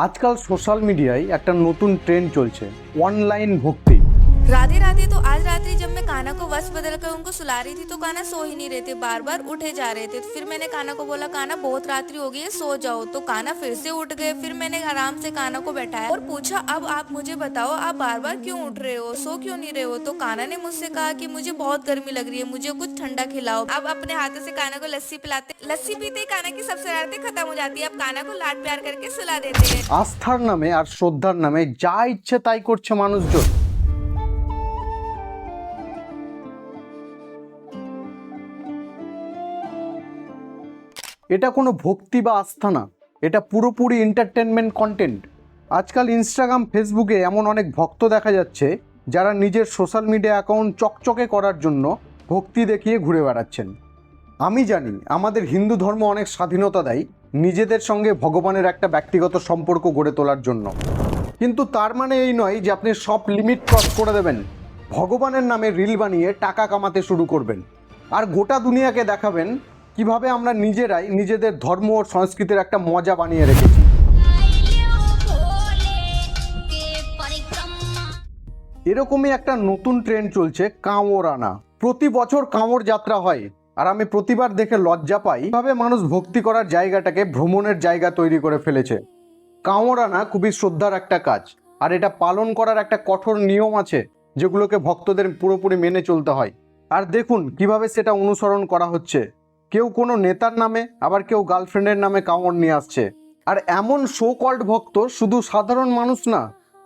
আজকাল সোশ্যাল মিডিয়ায় একটা নতুন ট্রেন্ড চলছে, অনলাইন ভক্তি। राधे राधे। तो आज रात्रि जब मैं कान्हा को वश बदल कर उनको सुला रही थी तो कान्हा सो ही नहीं रहे थे, बार बार उठे जा रहे थे। तो फिर मैंने कान्हा को बोला, कान्हा बहुत रात्रि हो गई है, सो जाओ। तो कान्हा फिर से उठ गए। फिर मैंने आराम से कान्हा को बैठाया और पूछा, अब आप मुझे बताओ, आप बार बार क्यों उठ रहे हो, सो क्यों नहीं रहे हो। तो कान्हा ने मुझसे कहा कि मुझे बहुत गर्मी लग रही है, मुझे कुछ ठंडा खिलाओ। अब अपने हाथों से कान्हा को लस्सी पिलाते, लस्सी पीते ही कान्हा की सब शरारतें खत्म हो जाती है। अब कान्हा को लाड प्यार करके सुला देते हैं। আস্থার নামে আর শ্রদ্ধার নামে যা ইচ্ছে তাই করছে মানুষজন। এটা কোনো ভক্তি বা আস্থা না, এটা পুরোপুরি এন্টারটেনমেন্ট কন্টেন্ট। আজকাল ইনস্টাগ্রাম, ফেসবুকে এমন অনেক ভক্ত দেখা যাচ্ছে যারা নিজের সোশ্যাল মিডিয়া অ্যাকাউন্ট চকচকে করার জন্য ভক্তি দেখিয়ে ঘুরে বেড়াচ্ছেন। আমি জানি আমাদের হিন্দু ধর্ম অনেক স্বাধীনতা দেয় নিজেদের সঙ্গে ভগবানের একটা ব্যক্তিগত সম্পর্ক গড়ে তোলার জন্য, কিন্তু তার মানে এই নয় যে আপনি সব লিমিট ক্রস করে দেবেন, ভগবানের নামে রিল বানিয়ে টাকা কামাতে শুরু করবেন আর গোটা দুনিয়াকে দেখাবেন কিভাবে আমরা নিজেরাই নিজেদের ধর্ম ও সংস্কৃতির একটা মজা বানিয়ে রেখেছি। এরকমই একটা নতুন ট্রেন্ড চলছে, কাঁওর আনা। প্রতি বছর কাঁওর যাত্রা হয় আর আমি প্রতিবার দেখে লজ্জা পাই কিভাবে মানুষ ভক্তি করার জায়গাটাকে ভ্রমণের জায়গা তৈরি করে ফেলেছে। কাঁওর আনা খুবই শ্রদ্ধার একটা কাজ আর এটা পালন করার একটা কঠোর নিয়ম আছে যেগুলোকে ভক্তদের পুরোপুরি মেনে চলতে হয়। আর দেখুন কিভাবে সেটা অনুসরণ করা হচ্ছে। কেউ কোনো নেতার নামে, আবার কেউ গার্লফ্রেন্ডের নামে কাঁওর নিয়ে আসছে। আর এমন শো কল্ড ভক্ত শুধু সাধারণ মানুষ না,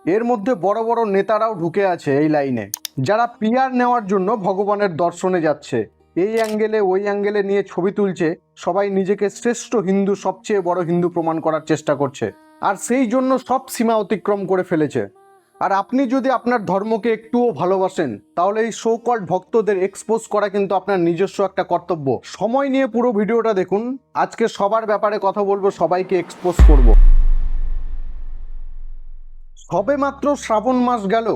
এর মধ্যে বড় বড় নেতারাও ঢুকে আছে এই লাইনে, যারা পিআর নেওয়ার জন্য ভগবানের দর্শনে যাচ্ছে। এই অ্যাঙ্গেলে ওই অ্যাঙ্গেলে নিয়ে ছবি তুলছে, সবাই নিজেকে শ্রেষ্ঠ হিন্দু, সবচেয়ে বড় হিন্দু প্রমাণ করার চেষ্টা করছে আর সেই জন্য সব সীমা অতিক্রম করে ফেলেছে। আর আপনি যদি আপনার ধর্মকে একটুও ভালোবাসেন তাহলে এই শো কল্ড ভক্তদের এক্সপোজ করা কিন্তু আপনার নিজস্ব একটা কর্তব্য। সময় নিয়ে পুরো ভিডিওটা দেখুন, আজকে সবার ব্যাপারে কথা বলবো, সবাইকে এক্সপোজ করব। সবে মাত্র শ্রাবণ মাস গেল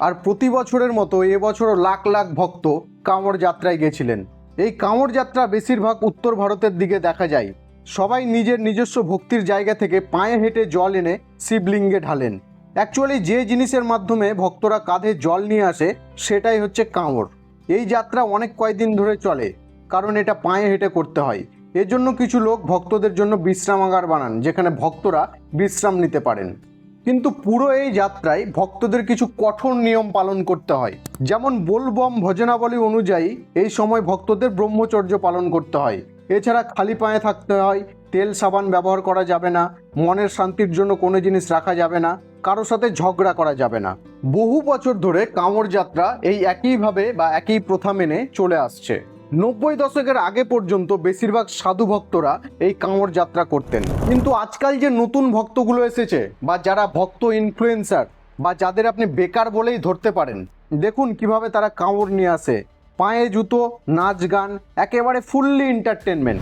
আর প্রতি বছরের মতো এবছরও লাখ লাখ ভক্ত কাঁওর যাত্রায় গেছিলেন। এই কাঁওর যাত্রা বেশিরভাগ উত্তর ভারতের দিকে দেখা যায়। সবাই নিজের নিজস্ব ভক্তির জায়গা থেকে পায়ে হেঁটে জল এনে শিবলিঙ্গে ঢালেন। অ্যাকচুয়ালি যে জিনিসের মাধ্যমে ভক্তরা কাঁধে জল নিয়ে আসে সেটাই হচ্ছে কাঁওর। এই যাত্রা অনেক কয়েকদিন ধরে চলে, কারণ এটা পায়ে হেঁটে করতে হয়। এজন্য কিছু লোক ভক্তদের জন্য বিশ্রামাগার বানান যেখানে ভক্তরা বিশ্রাম নিতে পারেন। কিন্তু পুরো এই যাত্রায় ভক্তদের কিছু কঠোর নিয়ম পালন করতে হয়। যেমন বোলবম ভজনাবলী অনুযায়ী এই সময় ভক্তদের ব্রহ্মচর্য পালন করতে হয়। এছাড়া খালি পায়ে থাকতে হয়, তেল সাবান ব্যবহার করা যাবে না, মনের শান্তির জন্য কোনো জিনিস রাখা যাবে না, কারো সাথে ঝগড়া করা যাবে না। বহু বছর ধরে কাঁওর যাত্রা এই একইভাবে বা একই প্রথা মেনে চলে আসছে। 90 দশকের আগে পর্যন্ত বেশিরভাগ সাধু ভক্তরা এই কাঁওর যাত্রা করতেন। কিন্তু আজকাল যে নতুন ভক্তগুলো এসেছে বা যারা ভক্ত ইনফ্লুয়েন্সার বা যাদের আপনি বেকার বলেই ধরতে পারেন, দেখুন কিভাবে তারা কাঁওর নিয়ে আসে, পায়ে জুতো, নাচ গান, একেবারে ফুললি এন্টারটেনমেন্ট।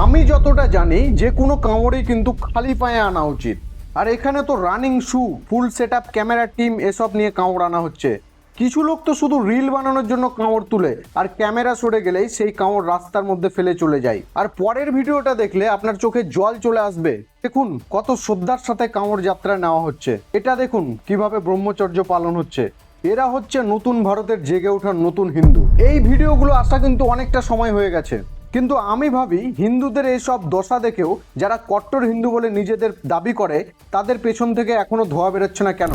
আমি যতটা জানি যে কোনো কাঁওরই কিন্তু খালি পায়ে আনা উচিত। আর এখানে তো running shoe, full set up, camera team এসব নিয়ে কাঁওর আনা হচ্ছে। কিছু লোক তো শুধু রিল বানানোর জন্য কাঁওর তুলে আর ক্যামেরা সরে গেলেই সেই কাঁওর রাস্তার মধ্যে ফেলে চলে যায়। আর পরের ভিডিওটা দেখলে আপনার চোখে জল চলে আসবে। দেখুন কত শ্রদ্ধার সাথে কাঁওর যাত্রা নেওয়া হচ্ছে। এটা দেখুন কিভাবে ব্রহ্মচর্য পালন হচ্ছে। এরা হচ্ছে নতুন ভারতের জেগে ওঠার নতুন হিন্দু। এই ভিডিওগুলো আসা কিন্তু অনেকটা সময় হয়ে গেছে, কিন্তু আমি ভাবি হিন্দুদের এইসব দশা দেখেও যারা কট্টর হিন্দু বলে নিজেদের দাবি করে তাদের পেছন থেকে এখনো ধোয়া বেরোচ্ছে না কেন।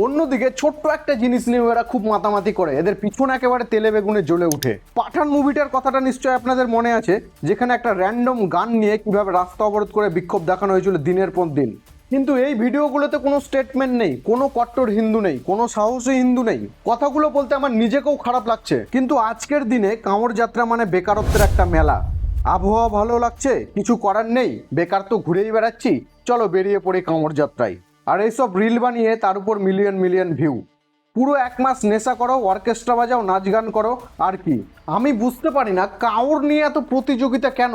অন্যদিকে ছোট্ট একটা জিনিস নিয়ে এরা খুব মাতামাতি করে, এদের পিছনে একেবারে তেলে বেগুনে জ্বলে উঠে। পাঠান মুভিটার কথাটা নিশ্চয়ই আপনাদের মনে আছে, যেখানে একটা র্যান্ডম গান নিয়ে কিভাবে রাস্তা অবরোধ করে বিক্ষোভ দেখানো হয়েছিল দিনের পর দিন। কিন্তু এই ভিডিওগুলোতে কোনো স্টেটমেন্ট নেই, কোনো কট্টর হিন্দু নেই, কোনো সাহসী হিন্দু নেই। কথাগুলো বলতে আমার নিজেকেও খারাপ লাগছে। কিন্তু আজকের দিনে কাঁওর যাত্রা মানে বেকারত্বের একটা মেলা। আবহাওয়া ভালো লাগছে, কিছু করার নেই, বেকার তো ঘুরেই বেড়াচ্ছি, চলো বেরিয়ে পড়ি কাঁওর যাত্রায়। আর এইসব রিল বানিয়ে তার উপর মিলিয়ন মিলিয়ন ভিউ। পুরো এক মাস নেশা করো, অর্কেস্ট্রা বাজাও, নাচ গান করো, আর কি। আমি বুঝতে পারি না কাঁওর নিয়ে এত প্রতিযোগিতা কেন।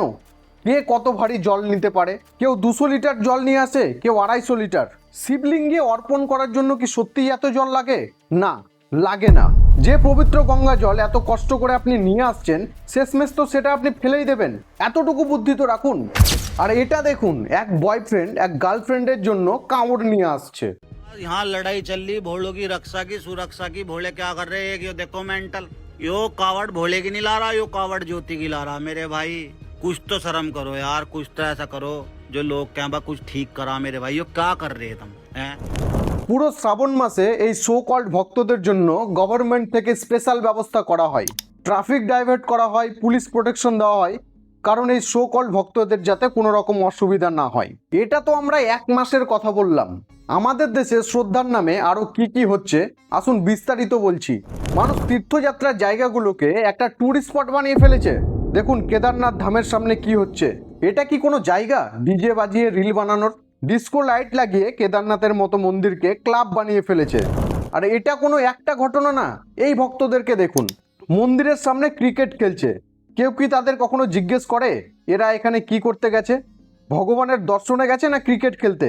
কে কত ভারী জল নিতে পারে, কেউ 200 লিটার জল নিয়ে আসে, কেউ 250 লিটার। শিবলিঙ্গে অর্পণ করার জন্য কি সত্যিই এত জল লাগে? না, লাগে না। যে পবিত্র গঙ্গা জল এত কষ্ট করে আপনি নিয়ে আসছেন, শেষমেশ তো সেটা আপনি ফেলেই দেবেন। এতটুকু বুদ্ধি তো রাখুন। আর এটা দেখুন, এক বয়ফ্রেন্ড এক গার্লফ্রেন্ডের জন্য কামড় নিয়ে আসছে। यहाँ लड़ाई चल रही भोलों की रक्षा की सुरक्षा की। भोले क्या कर रहे हैं, ये देखो मेंटल। यो कावड़ भोले की नहीं ला रहा, यो कावड़ ज्योति की ला रहा। मेरे भाई कुछ तो शर्म करो यार, कुछ तो ऐसा करो जो लोग क्या बा कुछ ठीक करा। मेरे भाई यो क्या कर रहे तुम हैं? পুরো শ্রাবণ মাসে এই সো কল্ড ভক্তদের জন্য গভর্নমেন্ট থেকে স্পেশাল ব্যবস্থা করা হয়, ট্রাফিক ডাইভার্ট করা হয়, পুলিশ প্রোটেকশন দেওয়া হয়, কারণ এই সো কল্ড ভক্তদের যাতে কোনো রকম অসুবিধা না হয়। এটা তো আমরা এক মাসের কথা বললাম, আমাদের দেশে শ্রদ্ধার নামে আরও কি কি হচ্ছে আসুন বিস্তারিত বলছি। মানুষ তীর্থযাত্রার জায়গাগুলোকে একটা ট্যুরিস্ট স্পট বানিয়ে ফেলেছে। দেখুন কেদারনাথ ধামের সামনে কি হচ্ছে। এটা কি কোনো জায়গা ডিজে বাজিয়ে রিল বানানোর? ডিস্কো লাইট লাগিয়ে কেদারনাথের মতো মন্দিরকে ক্লাব বানিয়ে ফেলেছে। আর এটা কোনো একটা ঘটনা না, এই ভক্তদেরকে দেখুন মন্দিরের সামনে ক্রিকেট খেলছে। কেউ কি তাদের কখনো জিজ্ঞেস করে এরা এখানে কি করতে গেছে? ভগবানের দর্শনে গেছে না ক্রিকেট খেলতে?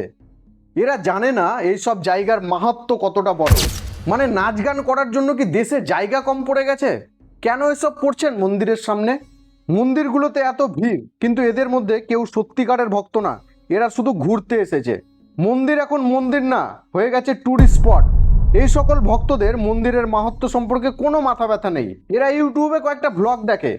এরা জানে না এই সব জায়গার মাহাত্ম্য কতটা বড়। মানে নাচ গান করার জন্য কি দেশে জায়গা কম পড়ে গেছে? কেন এসব করছেন মন্দিরের সামনে? মন্দিরগুলোতে এত ভিড়, কিন্তু এদের মধ্যে কেউ সত্যিকারের ভক্ত না, এরা শুধু ঘুরতে এসেছে। মন্দির এখন মন্দির না, হয়ে গেছে ট্যুরিস্ট স্পট। এই সকল ভক্তদের মন্দিরের মাহাত্ম্য সম্পর্কে কোনো মাথা ব্যথা নেই। এরা ইউটিউবে কয়েকটা ব্লগ দেখে,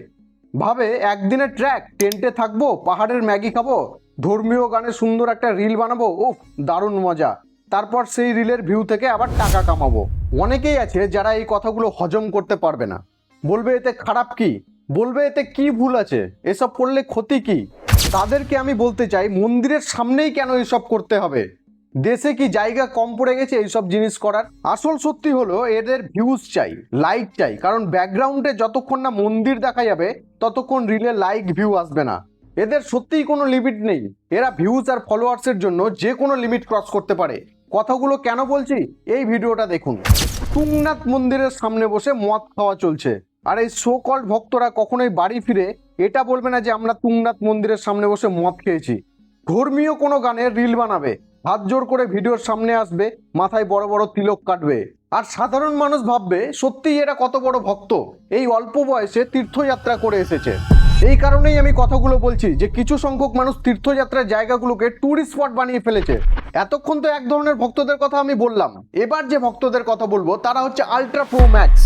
ভাবে একদিনের ট্র্যাক, টেন্টে থাকবো, পাহাড়ের ম্যাগি খাবো, ধর্মীয় গানে সুন্দর একটা রিল বানাবো, উফ দারুণ মজা। তারপর সেই রিলের ভিউ থেকে আবার টাকা কামাবো। অনেকেই আছে যারা এই কথাগুলো হজম করতে পারবে না, বলবে এতে খারাপ কি, বলবে এতে কি ভুল আছে, এসব করলে ক্ষতি কি। তাদেরকে আমি বলতে চাই মন্দিরের সামনেই কেন এসব করতে হবে? দেশে কি জায়গা কম পড়ে গেছে এইসব জিনিস করার? আসল সত্যি হলো এদের ভিউজ চাই, লাইক চাই, কারণ ব্যাকগ্রাউন্ডে যতক্ষণ না মন্দির দেখা যাবে ততক্ষণ রিলে লাইক ভিউ আসবে না। এদের সত্যিই কোনো লিমিট নেই। এরা ভিউজ আর ফলোয়ার্সের জন্য যে কোনো লিমিট ক্রস করতে পারে। কথাগুলো কেন বলছি এই ভিডিওটা দেখুন। তুংনাথ মন্দিরের সামনে বসে মদ খাওয়া চলছে, আর এই সো কল্ড ভক্তরা কখনোই বাড়ি ফিরে এটা বলবে না যে আমরা তুংনাথ মন্দিরের সামনে বসে মদ খেয়েছি। ধর্মীয় কোনো গানে রিল বানাবে, হাত জোর করে ভিডিওর সামনে আসবে, মাথায় বড় বড় তিলক কাটবে, আর সাধারণ মানুষ ভাববে সত্যিই এরা কত বড় ভক্ত, এই অল্প বয়সে তীর্থযাত্রা করে এসেছে। এই কারণেই আমি কথাগুলো বলছি যে কিছু সংখ্যক মানুষ তীর্থযাত্রার জায়গাগুলোকে ট্যুরিস্ট স্পট বানিয়ে ফেলেছে। এতক্ষণ তো এক ধরনের ভক্তদের কথা আমি বললাম, এবার যে ভক্তদের কথা বলবো তারা হচ্ছে আল্ট্রা প্রো ম্যাক্স।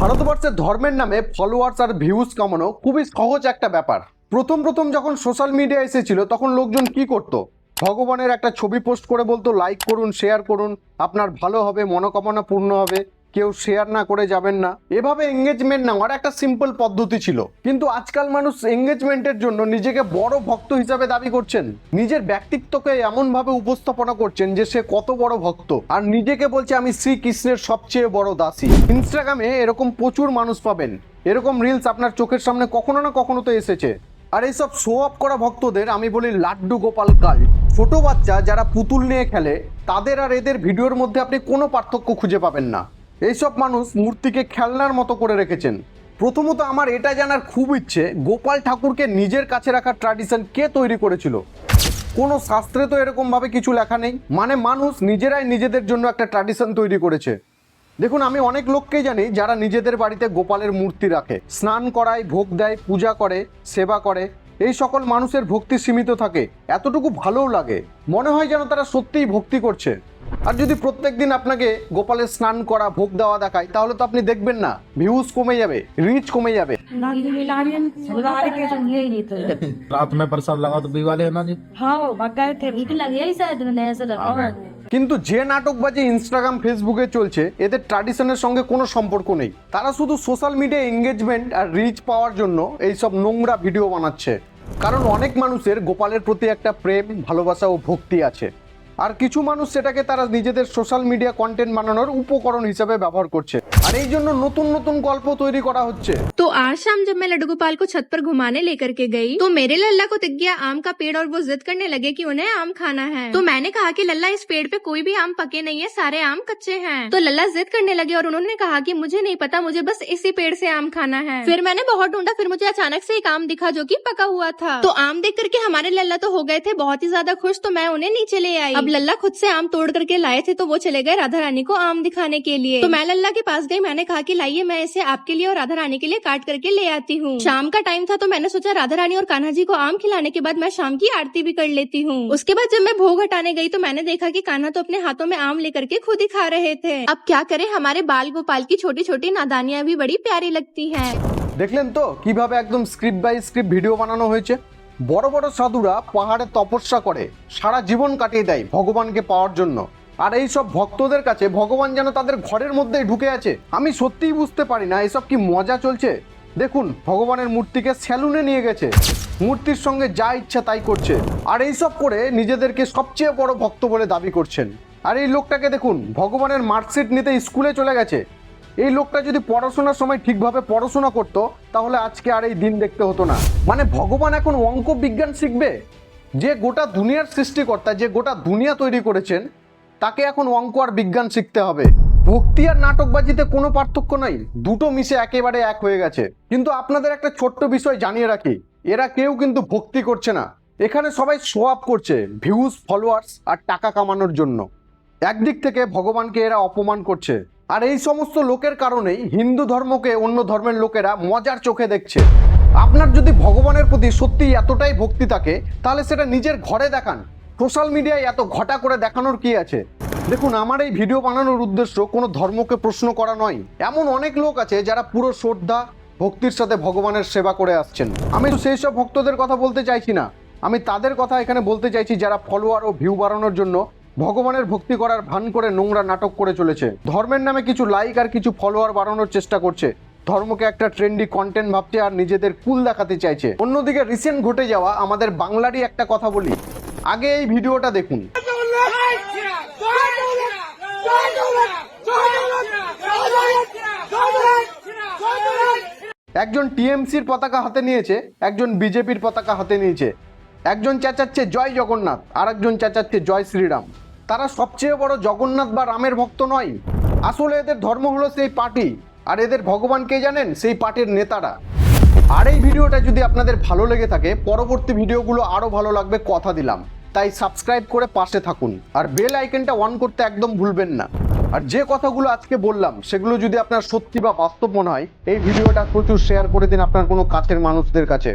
ভারতবর্ষের ধর্মের নামে ফলোয়ার্স আর ভিউজ কামানো খুবই সহজ একটা ব্যাপার। প্রথম যখন সোশ্যাল মিডিয়া এসেছিল তখন লোকজন কি করতো? ভগবানের একটা ছবি পোস্ট করে বলতো লাইক করুন, শেয়ার করুন, আপনার ভালো হবে, মনোকামনা পূর্ণ হবে, কেউ শেয়ার না করে যাবেন না। এভাবে এঙ্গেজমেন্ট নেওয়ার একটা সিম্পল পদ্ধতি ছিল। কিন্তু আজকাল মানুষ এঙ্গেজমেন্টের জন্য নিজেকে বড় ভক্ত হিসাবে দাবি করছেন, নিজের ব্যক্তিত্বকে এমনভাবে উপস্থাপনা করছেন যে সে কত বড় ভক্ত, আর নিজেকে বলছে আমি শ্রীকৃষ্ণের সবচেয়ে বড় দাসী। ইনস্টাগ্রামে এরকম প্রচুর মানুষ পাবেন, এরকম রিলস আপনার চোখের সামনে কখনো না কখনো তো এসেছে। আর এইসব শো অফ করা ভক্তদের আমি বলি লাড্ডু গোপাল কাল। ছোট বাচ্চা যারা পুতুল নিয়ে খেলে তাদের আর এদের ভিডিওর মধ্যে আপনি কোনো পার্থক্য খুঁজে পাবেন না। এইসব মানুষ মূর্তিকে খেলনার মতো করে রেখেছেন। প্রথমত আমার এটা জানার খুব ইচ্ছে, গোপাল ঠাকুরকে নিজের কাছে রাখার ট্র্যাডিশন কে তৈরি করেছিল? কোনো শাস্ত্রে তো এরকমভাবে কিছু লেখা নেই। মানে মানুষ নিজেরাই নিজেদের জন্য একটা ট্র্যাডিশন তৈরি করেছে। দেখুন আমি অনেক লোককেই জানি যারা নিজেদের বাড়িতে গোপালের মূর্তি রাখে, স্নান করায়, ভোগ দেয়, পূজা করে, সেবা করে। এই সকল মানুষের ভক্তি সীমিত থাকে, এতটুকু ভালোও লাগে, মনে হয় যেন তারা সত্যিই ভক্তি করছে। আর যদি প্রত্যেকদিন আপনাকে গোপালের স্নান করা, ভোগ দেওয়া দেখায়, তাহলে তো আপনি দেখবেন না, ভিউজ কমে যাবে, রিচ কমে যাবে। रात में प्रसाद लगा तो वाले है ना जी। हाँ वो भग गए थे भीख लगी है शायद मैंने ऐसा लगा। কিন্তু যে নাটকবাজি ইনস্টাগ্রাম ফেসবুকে চলছে এদের ট্র্যাডিশনের সঙ্গে কোনো সম্পর্ক নেই। তারা শুধু সোশ্যাল মিডিয়া এঙ্গেজমেন্ট আর রিচ পাওয়ার জন্য এইসব নোংরা ভিডিও বানাচ্ছে। কারণ অনেক মানুষের গোপালের প্রতি একটা প্রেম, ভালোবাসা ও ভক্তি আছে, আর কিছু মানুষ সেটাকে তারা নিজেদের সোশ্যাল মিডিয়া কন্টেন্ট বানানোর উপকরণ হিসেবে ব্যবহার করছে। আর এই জন্য নতুন নতুন গল্প তৈরি করা হচ্ছে। तो आज शाम जब मैं लड्डू गोपाल को छत पर घुमाने लेकर के गई तो मेरे लल्ला को दिख गया आम का पेड़ और वो जिद करने लगे कि उन्हें आम खाना है। तो मैंने कहा कि लल्ला इस पेड़ पे कोई भी आम पके नहीं है, सारे आम कच्चे हैं। तो लल्ला जिद करने लगे और उन्होंने कहा कि मुझे नहीं पता, मुझे बस इसी पेड़ से आम खाना है। फिर मैंने बहुत ढूंढा, फिर मुझे अचानक से एक आम दिखा जो कि पका हुआ था। तो आम देख करके हमारे लल्ला तो हो गए थे बहुत ही ज्यादा खुश, तो मैं उन्हें नीचे ले आई। अब लल्ला खुद से आम तोड़ करके लाए थे तो वो चले गए राधा रानी को आम दिखाने के लिए। तो मैं लल्ला के पास गई, मैंने कहा कि लाइए मैं इसे आपके लिए और राधा रानी के लिए काट करके ले आती हूँ। शाम का टाइम था तो मैंने सोचा राधा रानी और कान्हा जी को आम खिलाने के बाद मैं शाम की आरती भी कर लेती हूँ। उसके बाद जब मैं भोग हटाने गई तो मैंने देखा कि कान्हा तो अपने हाथों में आम लेकर के खुद ही खा रहे थे। अब क्या करें, हमारे बाल गोपाल की छोटी छोटी नादानियां भी बड़ी प्यारी लगती हैं। দেখলেন তো কিভাবে একদম স্ক্রিপ্ট বাই স্ক্রিপ্ট ভিডিও বানানো হয়েছে। বড় বড় সাধুরা পাহাড়ে তপস্যা করে সারা জীবন কাটিয়ে দেয় ভগবানকে পাওয়ার জন্য, আর এই সব ভক্তদের কাছে ভগবান যেন তাদের ঘরের মধ্যেই ঢুকে আছে। আমি সত্যিই বুঝতে পারি না এসব কি মজা চলছে। দেখুন ভগবানের মূর্তিকে স্যালুনে নিয়ে গেছে, মূর্তির সঙ্গে যা ইচ্ছা তাই করছে, আর এইসব করে নিজেদেরকে সবচেয়ে বড় ভক্ত বলে দাবি করছেন। আর এই লোকটাকে দেখুন ভগবানের মার্কশিট নিতে স্কুলে চলে গেছে। এই লোকটা যদি পড়াশোনার সময় ঠিকভাবে পড়াশোনা করতো তাহলে আজকে আর এই দিন দেখতে হতো না। মানে ভগবান এখন অঙ্ক বিজ্ঞান শিখবে? যে গোটা দুনিয়ার সৃষ্টিকর্তা, যে গোটা দুনিয়া তৈরি করেছেন, তাকে এখন অঙ্ক আর বিজ্ঞান শিখতে হবে? ভক্তি আর নাটকবাজিতে কোনো পার্থক্য নাই, দুটো মিশে একেবারে এক হয়ে গেছে। কিন্তু আপনাদের একটা ছোট্ট বিষয় জানিয়ে রাখি, এরা কেউ কিন্তু ভক্তি করছে না, এখানে সবাই শো আপ করছে ভিউজ, ফলোয়ার্স আর টাকা কামানোর জন্য। একদিক থেকে ভগবানকে এরা অপমান করছে, আর এই সমস্ত লোকের কারণেই হিন্দু ধর্মকে অন্য ধর্মের লোকেরা মজার চোখে দেখছে। আপনার যদি ভগবানের প্রতি সত্যিই এতটাই ভক্তি থাকে তাহলে সেটা নিজের ঘরে দেখান, সোশ্যাল মিডিয়ায় এত ঘটা করে দেখানোর কি আছে? দেখুন আমার এই ভিডিও বানানোর উদ্দেশ্য কোনো ধর্মকে প্রশ্ন করা নয়। এমন অনেক লোক আছে যারা পুরো শ্রদ্ধা ভক্তির সাথে ভগবানের সেবা করে আসছেন। আমি তো সেই সব ভক্তদের কথা বলতে চাইছি না, আমি তাদের কথা এখানে বলতে চাইছি যারা ফলোয়ার ও ভিউ বাড়ানোর জন্য ভগবানের ভক্তি করার ভান করে নোংরা নাটক করে চলেছে। ধর্মের নামে কিছু লাইক আর কিছু ফলোয়ার বাড়ানোর চেষ্টা করছে, ধর্মকে একটা ট্রেন্ডি কন্টেন্ট ভাবছে আর নিজেদের কুল দেখাতে চাইছে। অন্যদিকে রিসেন্ট ঘটে যাওয়া আমাদের বাংলারই একটা কথা বলি, আগে এই ভিডিওটা দেখুন। একজন টিএমসির পতাকা হাতে নিয়েছে, একজন বিজেপির পতাকা হাতে নিয়েছে। একজন চেঁচাচ্ছে জয় জগন্নাথ, আর একজন চেঁচাচ্ছে জয় শ্রীরাম। তারা সবচেয়ে বড় জগন্নাথ বা রামের ভক্ত নয়, আসলে এদের ধর্ম হলো সেই পার্টি, আর এদের ভগবান কে জানেন? সেই পার্টির নেতারা। আর এই ভিডিওটা যদি আপনাদের ভালো লেগে থাকে, পরবর্তী ভিডিওগুলো আরও ভালো লাগবে কথা দিলাম। তাই সাবস্ক্রাইব করে পাশে থাকুন আর বেল আইকনটা অন করতে একদম ভুলবেন না। আর যে কথাগুলো আজকে বললাম সেগুলো যদি আপনার সত্যি বা বাস্তব মনে হয়, এই ভিডিওটা প্রচুর শেয়ার করে দিন আপনার কোনো কাছের মানুষদের কাছে।